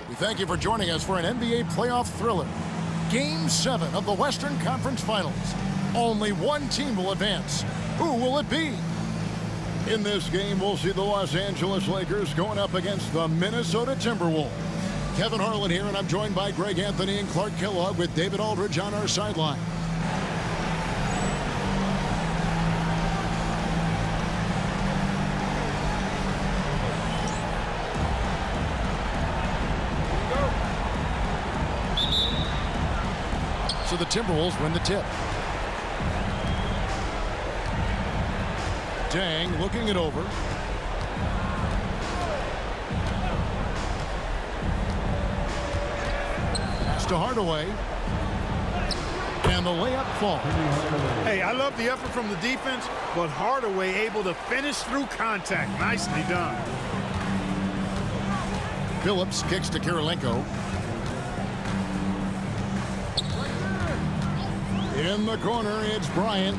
We thank you for joining us for an NBA playoff thriller. Game 7 of the Western Conference Finals. Only one team will advance. Who will it be? In this game, we'll see the Los Angeles Lakers going up against the Minnesota Timberwolves. Kevin Harlan here, and I'm joined by Greg Anthony and Clark Kellogg with David Aldridge on our sideline. So the Timberwolves win the tip. Dang, looking it over. Pass to Hardaway. And the layup falls. Hey, I love the effort from the defense, but Hardaway able to finish through contact. Nicely done. Phillips kicks to Kirilenko. In the corner, it's Bryant.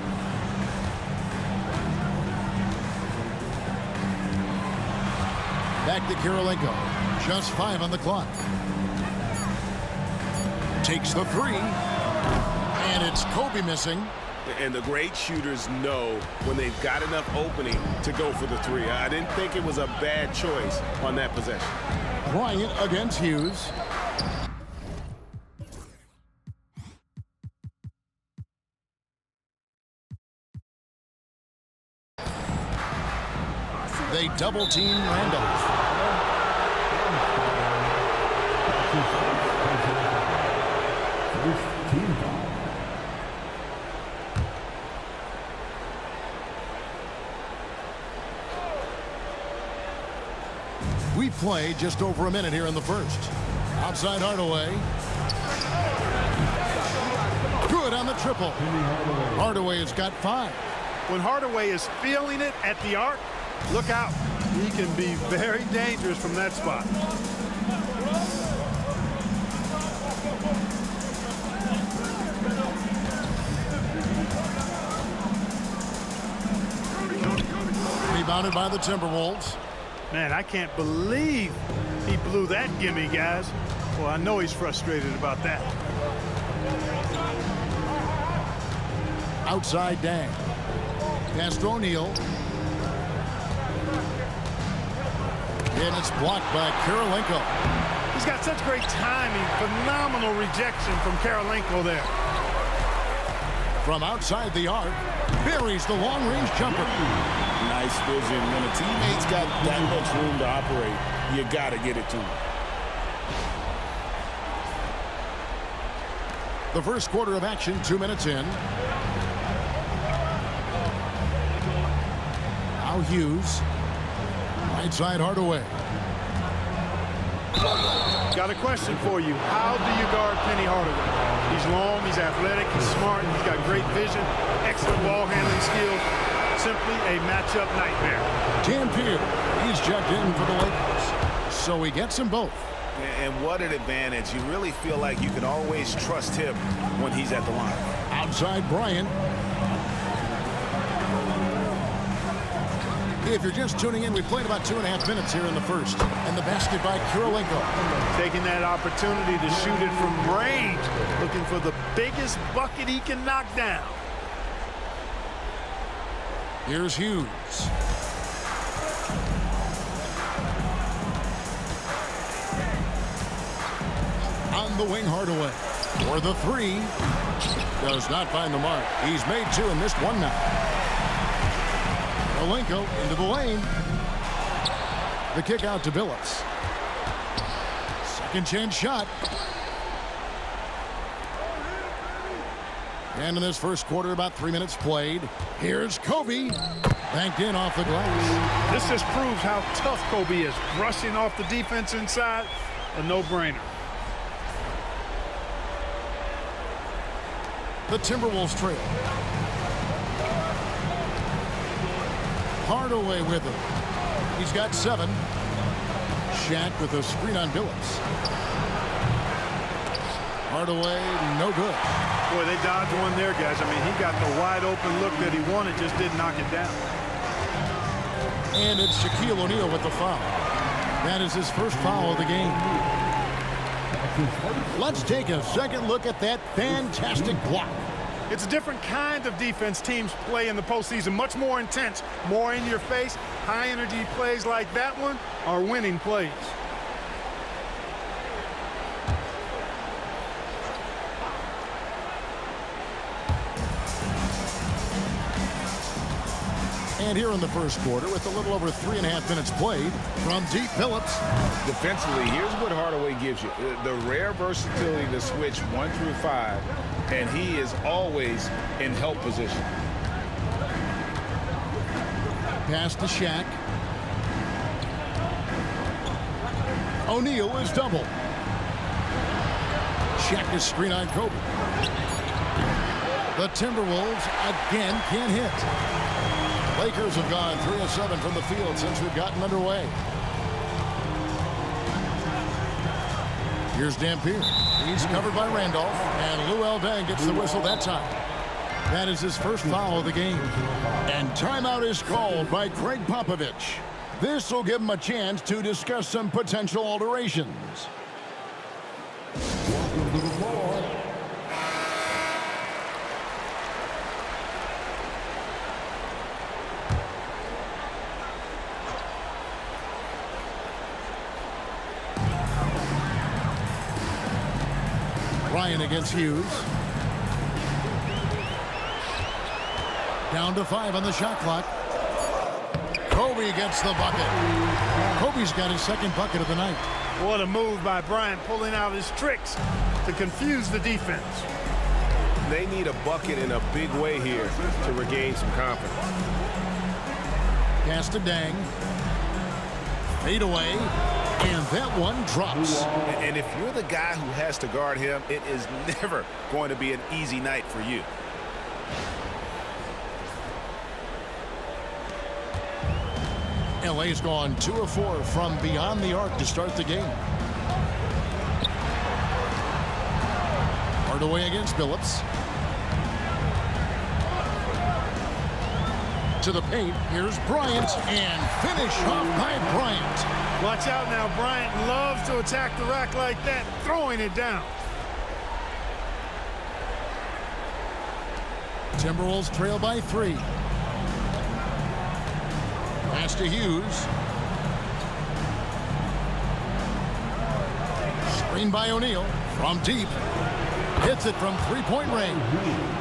Back to Kirilenko. Just 5 on the clock. Takes the 3. And it's Kobe missing. And the great shooters know when they've got enough opening to go for the 3. I didn't think it was a bad choice on that possession. Bryant against Hughes. They double team Randolph. We play just over a minute here in the first. Outside Hardaway. Good on the triple. Hardaway has got 5. When Hardaway is feeling it at the arc, look out. He can be very dangerous from that spot. Rebounded by the Timberwolves. Man, I can't believe he blew that gimme, guys. Well, I know he's frustrated about that. Outside Dang. Pass to O'Neal. And it's blocked by Kirilenko. He's got such great timing. Phenomenal rejection from Kirilenko there. From outside the arc, buries the long-range jumper. Nice vision. When a teammate's got that much room to operate, you got to get it to him. The first quarter of action, 2 minutes in. Now Hughes. Right side Hardaway. Got a question for you. How do you guard Penny Hardaway? He's long, he's athletic, he's smart, he's got great vision, excellent ball handling skills. Simply a matchup nightmare. Dampier, he's checked in for the Lakers. So he gets them both. And what an advantage. You really feel like you can always trust him when he's at the line. Outside Bryant. If you're just tuning in, we played about 2.5 minutes here in the first. And the basket by Kirilenko. Taking that opportunity to shoot it from range. Looking for the biggest bucket he can knock down. Here's Hughes. On the wing, Hardaway. For the 3. Does not find the mark. He's made 2 and missed 1 now. Kirilenko into the lane. The kick out to Phillips. Second chance shot. And in this first quarter, about 3 minutes played. Here's Kobe. Banked in off the glass. This just proves how tough Kobe is. Brushing off the defense inside, a no-brainer. The Timberwolves trail. Hardaway with him. He's got 7. Shaq with a screen on Phillips. Hardaway, no good. Boy, they dodged one there, guys. I mean, he got the wide open look that he wanted, just didn't knock it down. And it's Shaquille O'Neal with the foul. That is his first foul of the game. Let's take a second look at that fantastic block. It's a different kind of defense teams play in the postseason. Much more intense, more in your face. High energy plays like that one are winning plays. And here in the first quarter, with a little over 3.5 minutes played, from deep, Phillips. Defensively, here's what Hardaway gives you. The rare versatility to switch 1 through 5, and he is always in help position. Pass to Shaq. O'Neal is double. Shaq is screen on Kobe. The Timberwolves again can't hit. Lakers have gone 3 of 7 from the field since we've gotten underway. Here's Dampier. He's covered by Randolph, and Lou Deng gets the whistle that time. That is his first foul of the game. And timeout is called by Craig Popovich. This will give him a chance to discuss some potential alterations. Ryan against Hughes. Down to 5 on the shot clock. Kobe gets the bucket. Kobe's got his second bucket of the night. What a move by Bryant, pulling out his tricks to confuse the defense. They need a bucket in a big way here to regain some confidence. Pass to Deng. Fade away. And that one drops. And if you're the guy who has to guard him, it is never going to be an easy night for you. LA's gone 2 of 4 from beyond the arc to start the game. Hardaway against Phillips. To the paint. Here's Bryant. And finish off by Bryant. Watch out now. Bryant loves to attack the rack like that, throwing it down. Timberwolves trail by 3. Pass to Hughes. Screen by O'Neal. From deep. Hits it from 3-point range.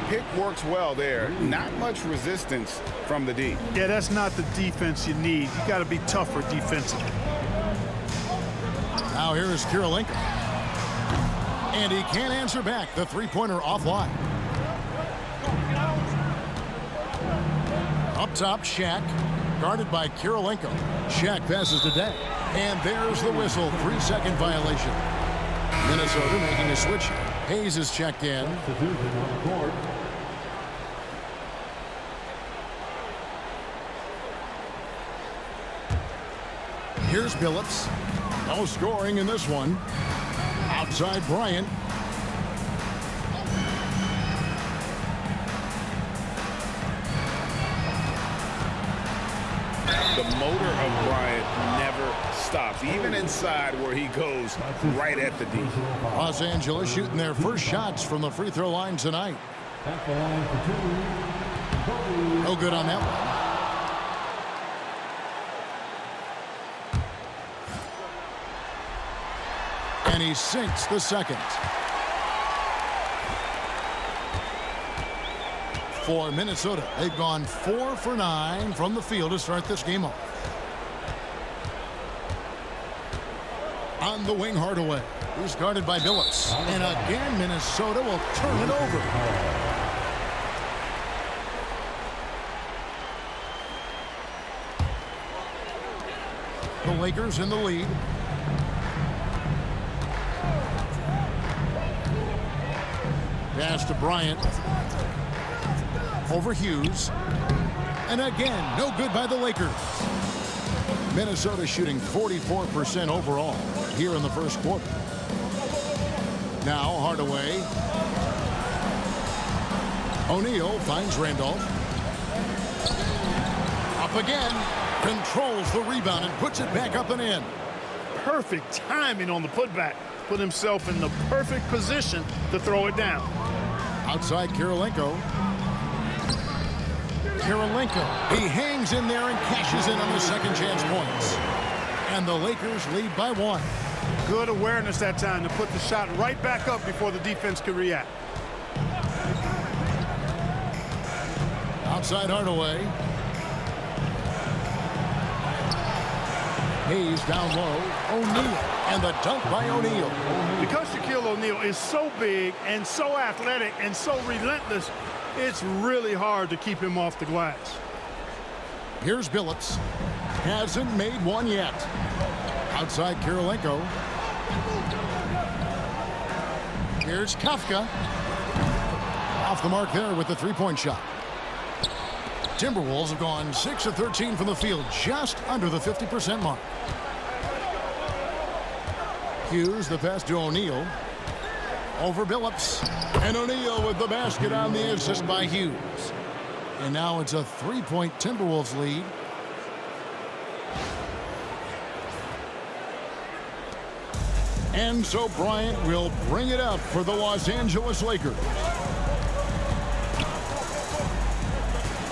Pick works well there. Not much resistance from the D. Yeah, that's not the defense you need. You got to be tougher defensively. Now here is Kirilenko. And he can't answer back. The three-pointer offline. Up top, Shaq. Guarded by Kirilenko. Shaq passes to Deng. And there's the whistle. 3-second violation. Minnesota making a switch. Hayes is checked in. Here's Phillips. No scoring in this one. Outside Bryant. The motor of Bryant never stops, even inside where he goes right at the D. Los Angeles shooting their first shots from the free throw line tonight. No good on that one. And he sinks the second. For Minnesota, they've gone 4 for 9 from the field to start this game off. On the wing, Hardaway, who's guarded by Phillips. And again, Minnesota will turn it over. The Lakers in the lead. Pass to Bryant. Over Hughes. And again, no good by the Lakers. Minnesota shooting 44% overall here in the first quarter. Now Hardaway. O'Neal finds Randolph. Up again. Controls the rebound and puts it back up and in. perfect timing on the putback. Put himself in the perfect position to throw it down. Outside Kirilenko. He hangs in there and cashes in on the second chance points. And the Lakers lead by 1. Good awareness that time to put the shot right back up before the defense could react. Outside Hardaway. Hayes down low. O'Neal. And the dunk by O'Neal. Because Shaquille O'Neal is so big and so athletic and so relentless, it's really hard to keep him off the glass. Here's Billups. Hasn't made one yet. Outside Kirilenko. Here's Kafka. Off the mark there with the three-point shot. Timberwolves have gone 6 of 13 from the field, just under the 50% mark. Hughes, the pass to O'Neal. Over Billups. And O'Neal with the basket on the assist by Hughes. And now it's a 3-point Timberwolves lead. And so Bryant will bring it up for the Los Angeles Lakers.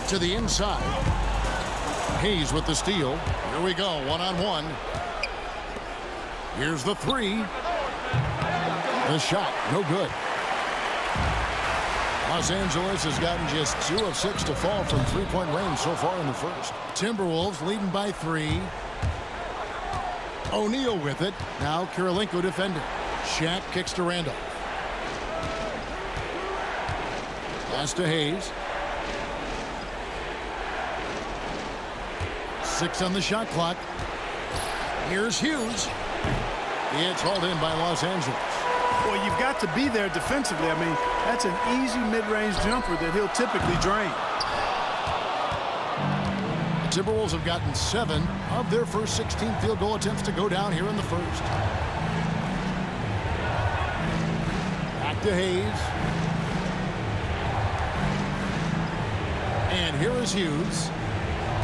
To the inside. Hayes with the steal. Here we go, one-on-one. Here's the three. The shot, no good. Los Angeles has gotten just 2 of 6 to fall from three-point range so far in the first. Timberwolves leading by 3. O'Neal with it. Now Kirilenko defending. Shaq kicks to Randolph. Pass to Hayes. 6 on the shot clock. Here's Hughes. It's hauled in by Los Angeles. Well, you've got to be there defensively. I mean, that's an easy mid-range jumper that he'll typically drain. The Timberwolves have gotten 7 of their first 16 field goal attempts to go down here in the first. Back to Hayes. And here is Hughes.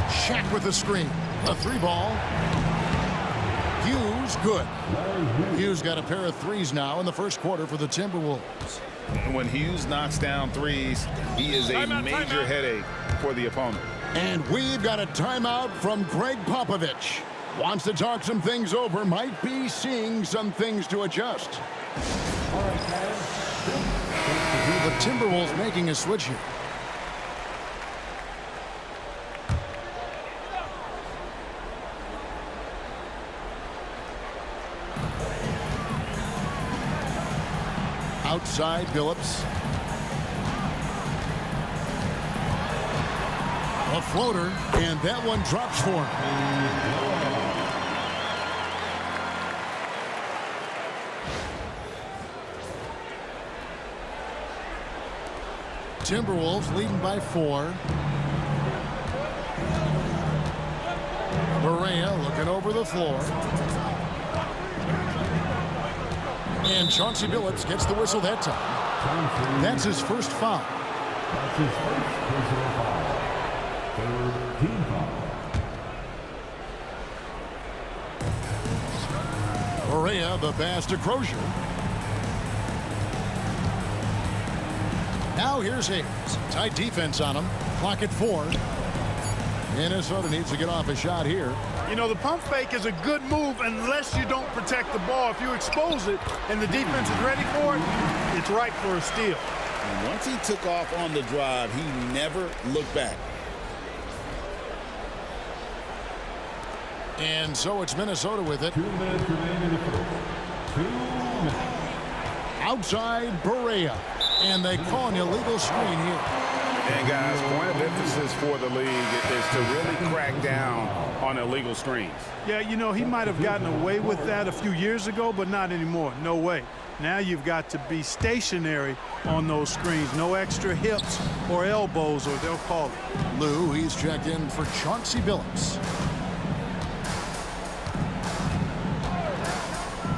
Shaq with the screen. A 3-ball. Hughes, good. Hughes got a pair of threes now in the first quarter for the Timberwolves. When Hughes knocks down threes, he is a major headache for the opponent. And we've got a timeout from Greg Popovich. Wants to talk some things over, might be seeing some things to adjust. The Timberwolves making a switch here. Outside Billups. A floater, and that one drops for him. Timberwolves leading by 4. Barea looking over the floor. And Chauncey Billups gets the whistle that time. That's his first foul. That's his first personal foul. Third team foul. Barea, the pass to Crozier. Now here's Hayes. Tight defense on him. Clock at 4. Minnesota needs to get off a shot here. You know, the pump fake is a good move unless you don't protect the ball. If you expose it and the defense is ready for it, it's right for a steal. And once he took off on the drive, he never looked back. And so it's Minnesota with it. 2 minutes remaining in the first. 2 minutes. Outside Barea. And they call an illegal screen here. And guys, point of emphasis for the league is to really crack down on illegal screens. Yeah, you know, he might have gotten away with that a few years ago, but not anymore. No way. Now you've got to be stationary on those screens. No extra hips or elbows, or they'll call it. Lou, he's checked in for Chauncey Billups.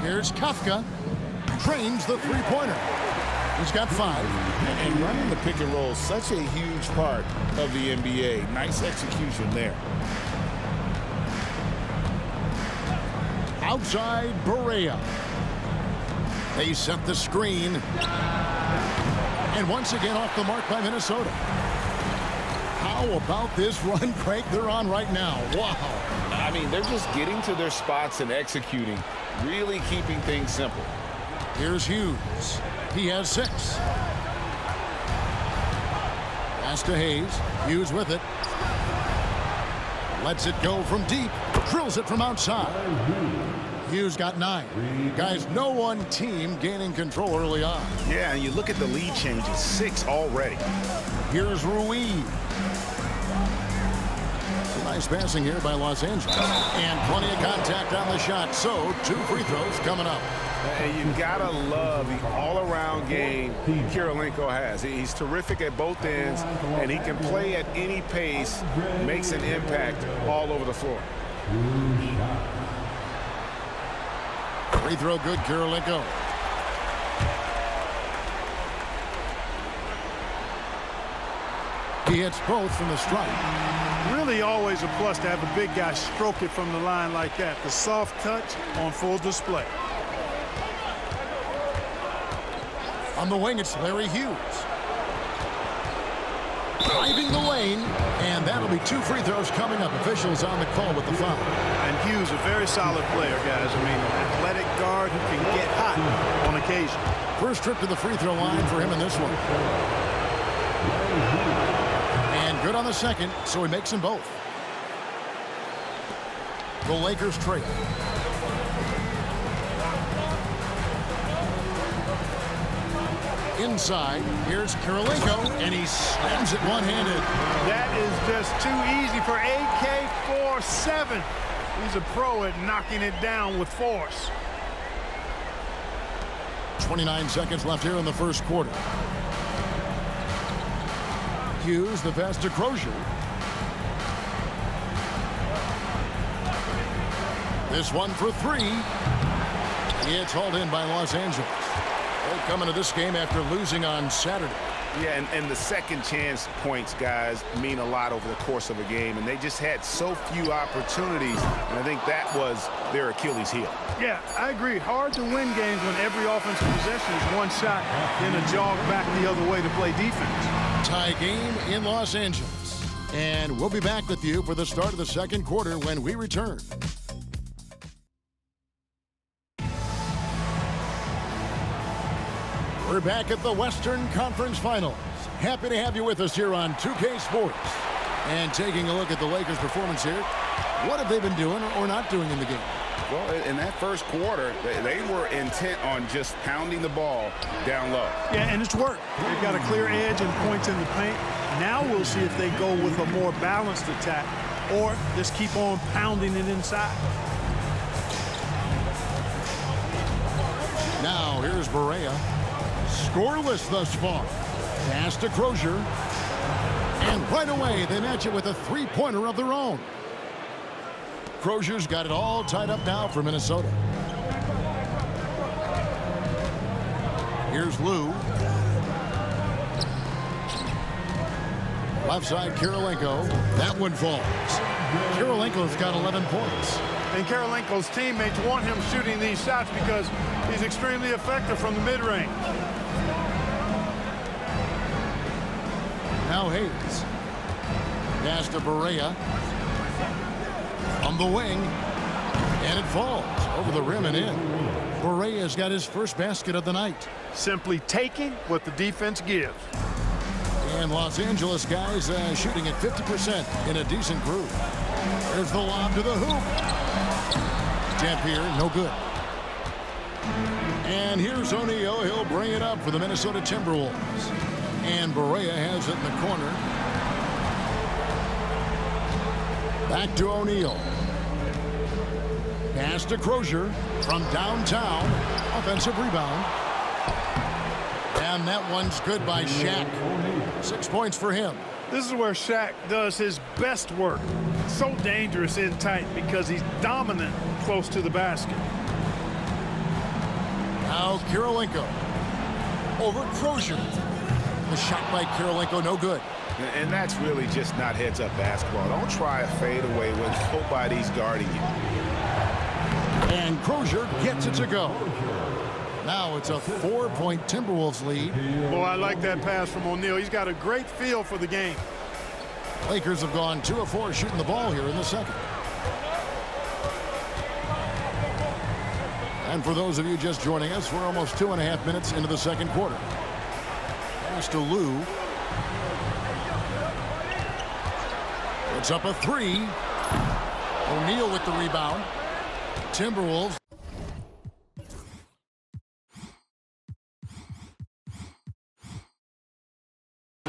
Here's Kafka. Trains the three-pointer. He's got 5. And running the pick and roll is such a huge part of the NBA. Nice execution there. Outside Barea. They set the screen. And once again off the mark by Minnesota. How about this run, Craig, they're on right now? Wow. I mean, they're just getting to their spots and executing, really keeping things simple. Here's Hughes. He has 6. Pass to Hayes. Hughes with it. Lets it go from deep. Drills it from outside. Hughes got 9. Guys, no one team gaining control early on. Yeah, and you look at the lead changes, 6 already. Here's Ruiz. Nice passing here by Los Angeles. And plenty of contact on the shot. So 2 free throws coming up. And you gotta love the all-around game Kirilenko has. He's terrific at both ends, and he can play at any pace, makes an impact all over the floor. Free throw good, Kirilenko. He hits both from the strike. Really always a plus to have a big guy stroke it from the line like that. The soft touch on full display. On the wing, it's Larry Hughes. Driving the lane, and that'll be 2 free throws coming up. Officials on the call with the foul. And Hughes, a very solid player, guys. I mean, an athletic guard who can get hot on occasion. First trip to the free throw line for him in this one. And good on the second, so he makes them both. The Lakers trail. Inside, here's Kirilenko, and he slams it one-handed. That is just too easy for AK-47. He's a pro at knocking it down with force. 29 seconds left here in the first quarter. Hughes, the pass to Crozier. This one for 3. It's hauled in by Los Angeles. They're coming to this game after losing on Saturday. Yeah, and the second chance points, guys, mean a lot over the course of a game, and they just had so few opportunities, and I think that was their Achilles heel. Yeah, I agree. Hard to win games when every offensive possession is one shot, then a jog back the other way to play defense. Tie game in Los Angeles. And we'll be back with you for the start of the second quarter when we return. We're back at the Western Conference Finals. Happy to have you with us here on 2K Sports. And taking a look at the Lakers' performance here, what have they been doing or not doing in the game? Well, in that first quarter, they were intent on just pounding the ball down low. Yeah, and it's worked. They've got a clear edge and points in the paint. Now we'll see if they go with a more balanced attack or just keep on pounding it inside. Now here's Barea. Scoreless thus far. Pass to Crozier. And right away, they match it with a three-pointer of their own. Crozier's got it all tied up now for Minnesota. Here's Lou. Left side, Kirilenko. That one falls. Kirilenko's got 11 points. And Kirilenko's teammates want him shooting these shots because he's extremely effective from the mid-range. Now Hayes. Pass to Barea. On the wing. And it falls over the rim and in. Barea's got his first basket of the night. Simply taking what the defense gives. And Los Angeles guys shooting at 50% in a decent group. There's the lob to the hoop. Tap here, no good. And here's O'Neal. He'll bring it up for the Minnesota Timberwolves. And Barea has it in the corner. Back to O'Neal. Pass to Crozier from downtown. Offensive rebound. And that one's good by Shaq. 6 points for him. This is where Shaq does his best work. So dangerous in tight because he's dominant close to the basket. Now Kirilenko. Over Crozier. The shot by Kirilenko, no good. And that's really just not heads-up basketball. Don't try a fadeaway when nobody's guarding you. And Crozier gets it to go. Now it's a 4-point Timberwolves lead. Boy, I like that pass from O'Neal. He's got a great feel for the game. Lakers have gone 2 of 4 shooting the ball here in the second. And for those of you just joining us, we're almost 2.5 minutes into the second quarter. Pass to Lou. Puts up a 3. O'Neal with the rebound. Timberwolves.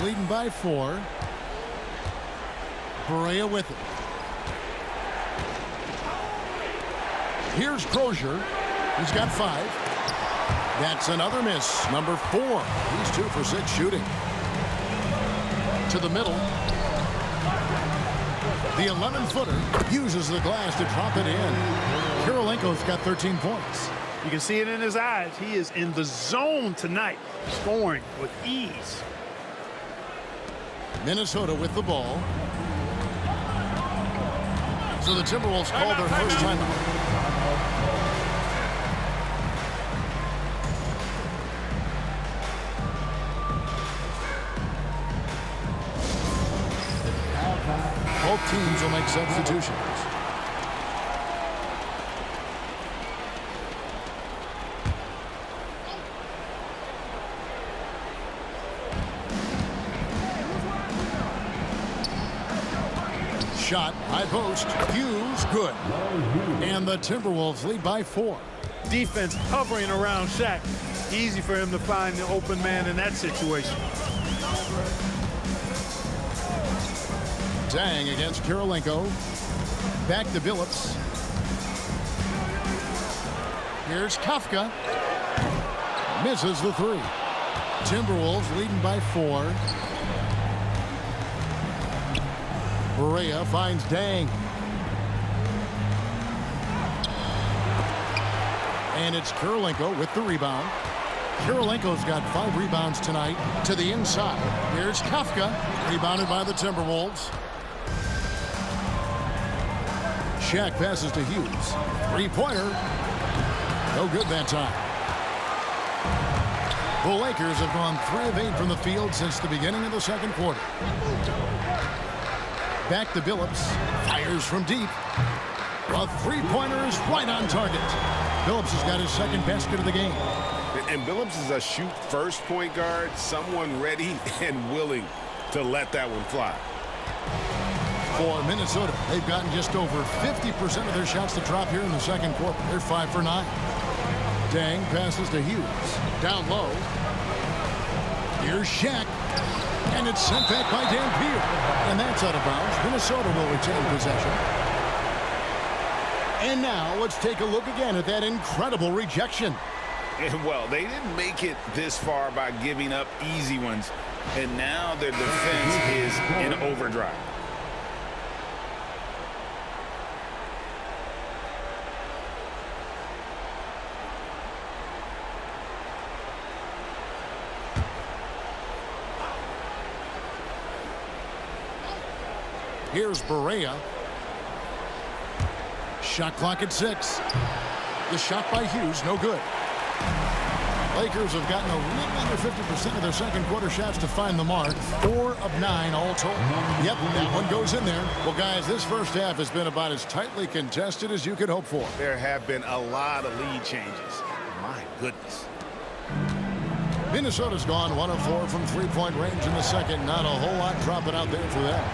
Leading by 4. Barea with it. Here's Crozier. He's got 5. That's another miss. Number 4. He's 2 for 6 shooting. To the middle. The 11-footer uses the glass to drop it in. Kirilenko's got 13 points. You can see it in his eyes. He is in the zone tonight, scoring with ease. Minnesota with the ball. So the Timberwolves call their first timeout. Both teams will make substitutions. Shot, high post, Hughes, good. And the Timberwolves lead by 4. Defense hovering around Shaq. Easy for him to find the open man in that situation. Dang against Kirilenko. Back to Billups. Here's Kafka. Misses the 3. Timberwolves leading by 4. Barea finds Dang. And it's Kirilenko with the rebound. Kirilenko's got 5 rebounds tonight. To the inside. Here's Kafka. Rebounded by the Timberwolves. Shaq passes to Hughes. 3-pointer. No good that time. The Lakers have gone 3 of 8 from the field since the beginning of the second quarter. Back to Billups. Fires from deep. A 3-pointer is right on target. Billups has got his second basket of the game. And Billups is a shoot-first point guard, someone ready and willing to let that one fly. For Minnesota, they've gotten just over 50% of their shots to drop here in the second quarter. They're 5 for 9. Dang passes to Hughes. Down low. Here's Shaq. And it's sent back by Dampier. And that's out of bounds. Minnesota will retain possession. And now let's take a look again at that incredible rejection. And well, they didn't make it this far by giving up easy ones. And now their defense is in overdrive. Here's Barea. Shot clock at 6. The shot by Hughes, no good. Lakers have gotten a little under 50% of their second quarter shots to find the mark. 4 of 9 all told. Yep, that one goes in there. Well, guys, this first half has been about as tightly contested as you could hope for. There have been a lot of lead changes. My goodness. Minnesota's gone 1 of 4 from 3-point range in the second. Not a whole lot dropping out there for them.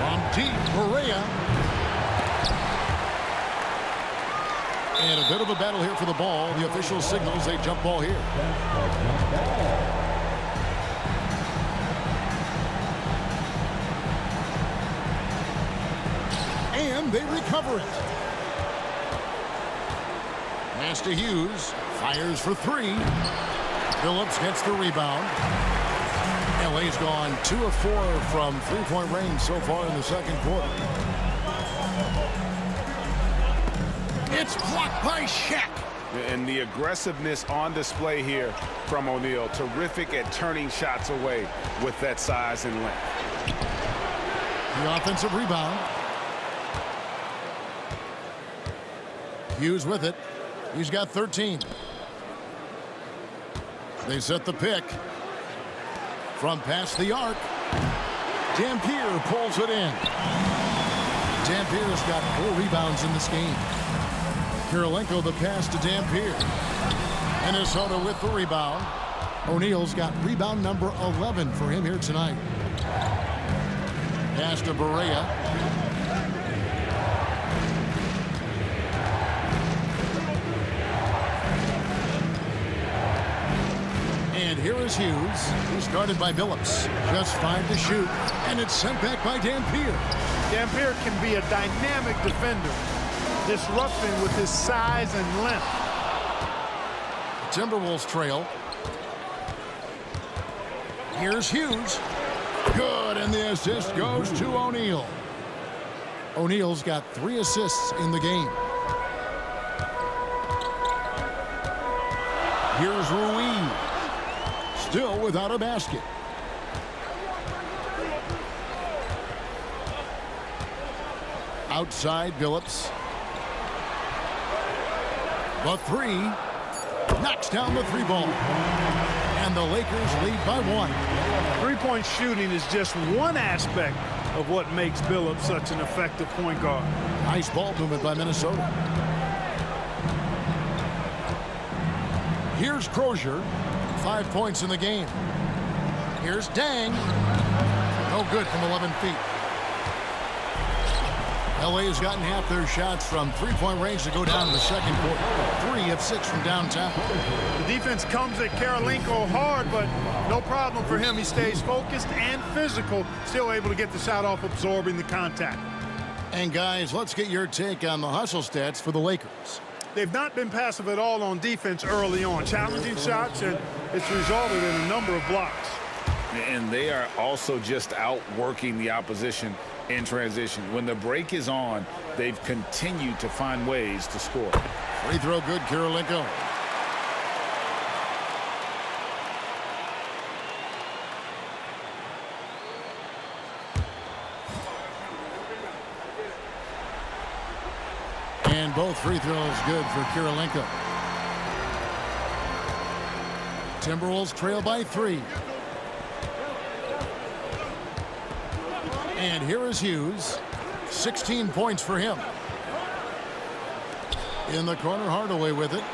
From deep, Barea. And a bit of a battle here for the ball. The official signals a jump ball here. And they recover it. Pass to Hughes. Fires for 3. Billups gets the rebound. LA's gone 2 of 4 from 3-point range so far in the second quarter. It's blocked by Shaq. And the aggressiveness on display here from O'Neal. Terrific at turning shots away with that size and length. The offensive rebound. Hughes with it. He's got 13. They set the pick. From past the arc. Dampier pulls it in. Dampier's got 4 rebounds in this game. Kirilenko the pass to Dampier. Minnesota with the rebound. O'Neal's got rebound number 11 for him here tonight. Pass to Barea. And here is Hughes. He's guarded by Billups. Just 5 to shoot. And it's sent back by Dampier. Dampier can be a dynamic defender, disrupting with his size and length. Timberwolves trail. Here's Hughes. Good, and the assist goes to O'Neal. O'Neal's got 3 assists in the game. Here's Ruiz. Still without a basket. Outside Billups. The 3. Knocks down the 3 ball. And the Lakers lead by 1. Three-point shooting is just one aspect of what makes Billups such an effective point guard. Nice ball movement by Minnesota. Here's Crozier. 5 points in the game. Here's Dang. No good from 11 feet. LA has gotten half their shots from 3-point range to go down to the second quarter. 3 of 6 from downtown. The defense comes at Kirilenko hard, but no problem for him. He stays focused and physical, still able to get the shot off, absorbing the contact. And guys, let's get your take on the hustle stats for the Lakers. They've not been passive at all on defense early on. Challenging shots, and it's resulted in a number of blocks. And they are also just outworking the opposition in transition. When the break is on, they've continued to find ways to score. Free throw good, Kirilenko. And both free throws good for Kirilenko. Timberwolves trail by 3. And here is Hughes. 16 points for him. In the corner, Hardaway with it.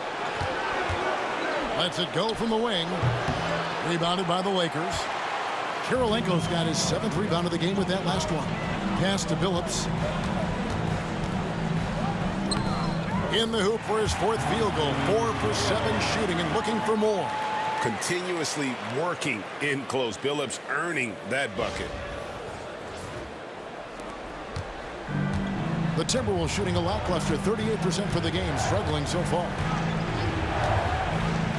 Lets it go from the wing. Rebounded by the Lakers. Kirilenko's got his 7th rebound of the game with that last one. Pass to Billups. In the hoop for his 4th field goal. 4 for 7 shooting and looking for more. Continuously working in close. Billups earning that bucket. The Timberwolves shooting a lackluster 38% for the game, struggling so far.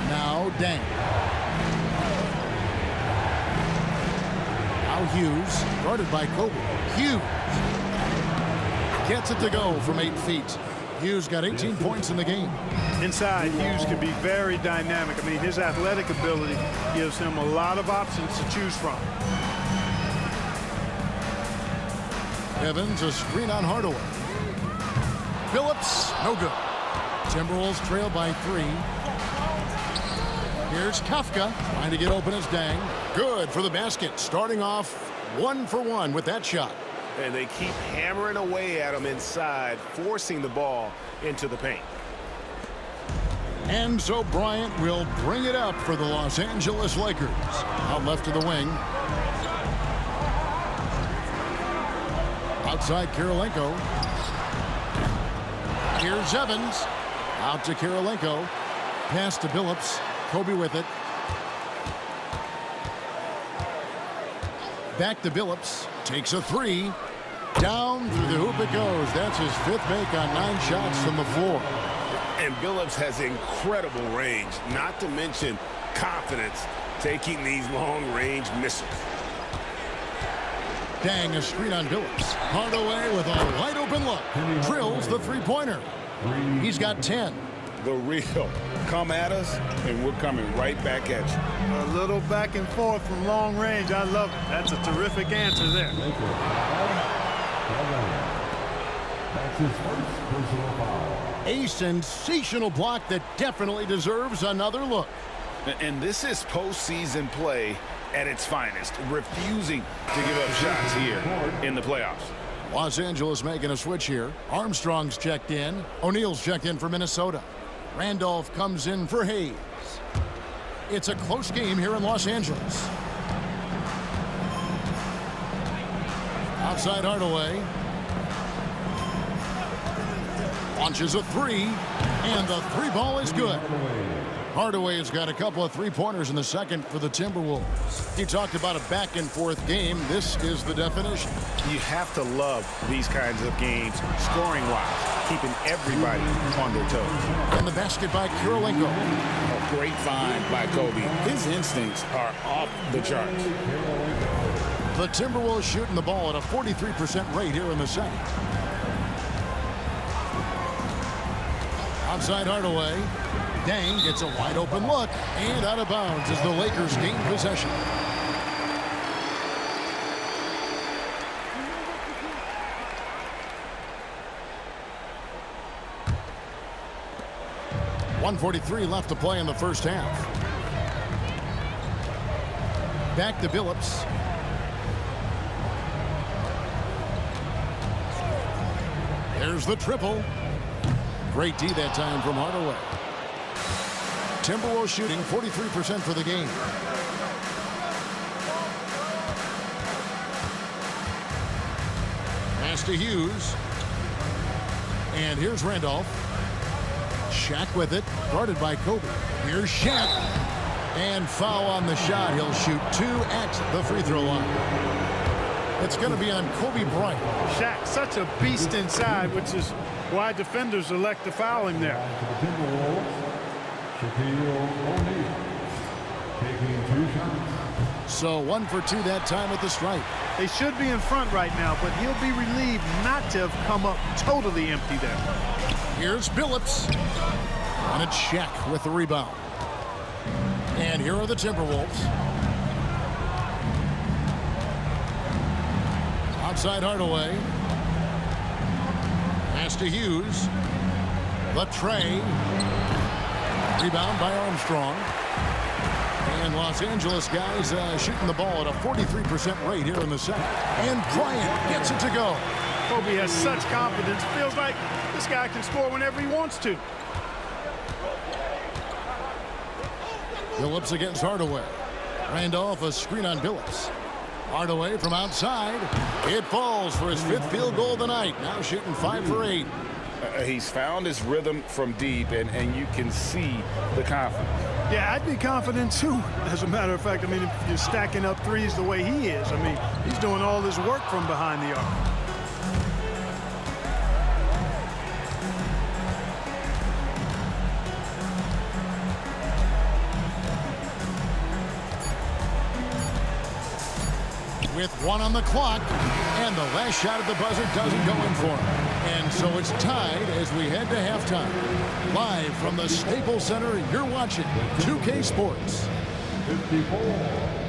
Now Dang. Now Hughes, guarded by Kobe. Hughes gets it to go from 8 feet. Hughes got 18 points in the game. Inside, Hughes can be very dynamic. I mean, his athletic ability gives him a lot of options to choose from. Evans, a screen on Hardaway. Billups, no good. Timberwolves trail by 3. Here's Kafka, trying to get open as Dang. Good for the basket, starting off 1 for 1 with that shot. And they keep hammering away at him inside, forcing the ball into the paint. And so Bryant will bring it up for the Los Angeles Lakers. Out left to the wing. Outside Kirilenko. Here's Evans. Out to Kirilenko. Pass to Billups. Kobe with it. Back to Billups. Takes a 3. Down through the hoop it goes. That's his 5th make on 9 shots from the floor. And Billups has incredible range, not to mention confidence taking these long-range missiles. Dang, a screen on Billups. Hardaway with a wide-open look. Drills the 3-pointer. He's got 10. The real. Come at us, and we're coming right back at you. A little back and forth from long range. I love it. That's a terrific answer there. his first personal foul. A sensational block that definitely deserves another look. And this is postseason play at its finest, refusing to give up shots here in the playoffs. Los Angeles making a switch here. Armstrong's checked in. O'Neal's checked in for Minnesota. Randolph comes in for Hayes. It's a close game here in Los Angeles. Outside Hardaway. Launches a three, and the three ball is good. Hardaway has got a couple of three-pointers in the second for the Timberwolves. You talked about a back-and-forth game. This is the definition. You have to love these kinds of games, scoring-wise, keeping everybody on their toes. And the basket by Kirilenko. A great find by Kobe. His instincts are off the charts. The Timberwolves shooting the ball at a 43% rate here in the second. Outside Hardaway. Dang gets a wide open look and out of bounds as the Lakers gain possession. .143 left to play in the first half. Back to Billups. There's the triple. Great D that time from Hardaway. Timberwolves shooting 43% for the game. Pass to Hughes. And here's Randolph. Shaq with it. Guarded by Kobe. Here's Shaq. And foul on the shot. He'll shoot 2 at the free throw line. It's going to be on Kobe Bryant. Shaq, such a beast inside, which is why defenders elect to foul him there. So 1 for 2 that time at the stripe. They should be in front right now, but he'll be relieved not to have come up totally empty there. Here's Billups. And it's Shaq with the rebound. And here are the Timberwolves. Outside Hardaway. Pass to Hughes. The tray. Rebound by Armstrong. And Los Angeles guys shooting the ball at a 43% rate here in the second. And Bryant gets it to go. Kobe has such confidence. Feels like this guy can score whenever he wants to. Billups against Hardaway. Randolph a screen on Billups. Hardaway from outside. It falls for his 5th field goal of the night. Now shooting 5 for 8. He's found his rhythm from deep, and you can see the confidence. Yeah, I'd be confident too. As a matter of fact, I mean, if you're stacking up threes the way he is, I mean, he's doing all this work from behind the arc. With 1 on the clock, and the last shot at the buzzer doesn't go in for him. And so it's tied as we head to halftime. Live from the Staples Center, you're watching 2K Sports. 54.